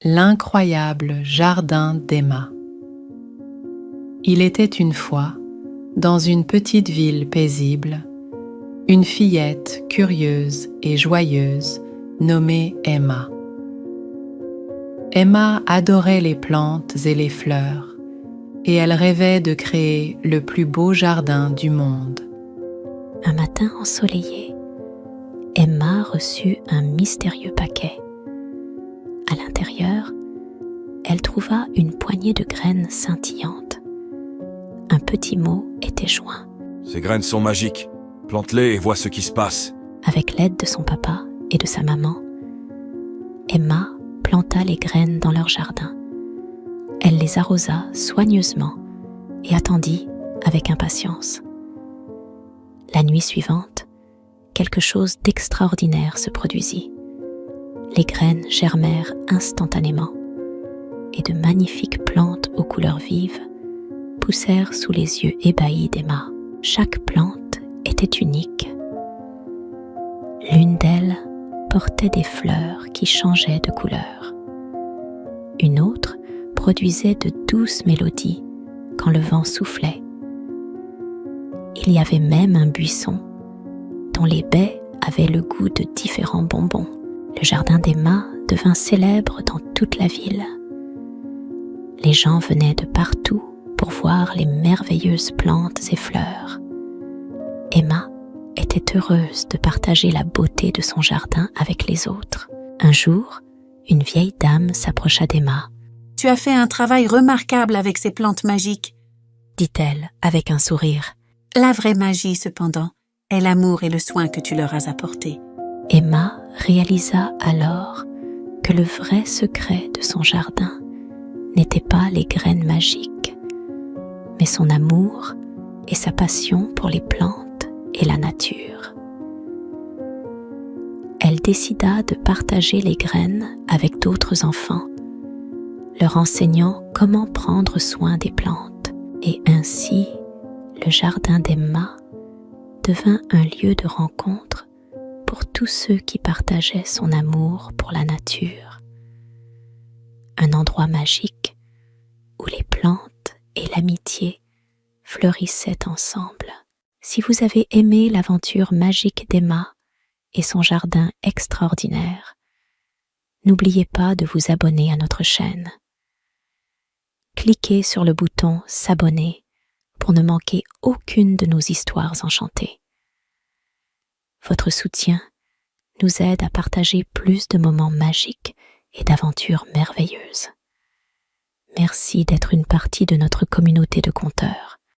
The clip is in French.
L'incroyable jardin d'Emma. Il était une fois, dans une petite ville paisible, une fillette curieuse et joyeuse nommée Emma. Emma adorait les plantes et les fleurs, et elle rêvait de créer le plus beau jardin du monde. Un matin ensoleillé, Emma reçut un mystérieux paquet. À l'intérieur, elle trouva une poignée de graines scintillantes. Un petit mot était joint. Ces graines sont magiques. Plante-les et vois ce qui se passe. Avec l'aide de son papa et de sa maman, Emma planta les graines dans leur jardin. Elle les arrosa soigneusement et attendit avec impatience. La nuit suivante, quelque chose d'extraordinaire se produisit. Les graines germèrent instantanément et de magnifiques plantes aux couleurs vives poussèrent sous les yeux ébahis d'Emma. Chaque plante était unique. L'une d'elles portait des fleurs qui changeaient de couleur. Une autre produisait de douces mélodies quand le vent soufflait. Il y avait même un buisson dont les baies avaient le goût de différents bonbons. Le jardin d'Emma devint célèbre dans toute la ville. Les gens venaient de partout pour voir les merveilleuses plantes et fleurs. Emma était heureuse de partager la beauté de son jardin avec les autres. Un jour, une vieille dame s'approcha d'Emma. « Tu as fait un travail remarquable avec ces plantes magiques, » dit-elle avec un sourire. « La vraie magie, cependant, est l'amour et le soin que tu leur as apportés. » Emma réalisa alors que le vrai secret de son jardin n'était pas les graines magiques, mais son amour et sa passion pour les plantes et la nature. Elle décida de partager les graines avec d'autres enfants, leur enseignant comment prendre soin des plantes. Et ainsi, le jardin d'Emma devint un lieu de rencontre pour tous ceux qui partageaient son amour pour la nature. Un endroit magique où les plantes et l'amitié fleurissaient ensemble. Si vous avez aimé l'aventure magique d'Emma et son jardin extraordinaire, n'oubliez pas de vous abonner à notre chaîne. Cliquez sur le bouton « S'abonner » pour ne manquer aucune de nos histoires enchantées. Votre soutien nous aide à partager plus de moments magiques et d'aventures merveilleuses. Merci d'être une partie de notre communauté de conteurs.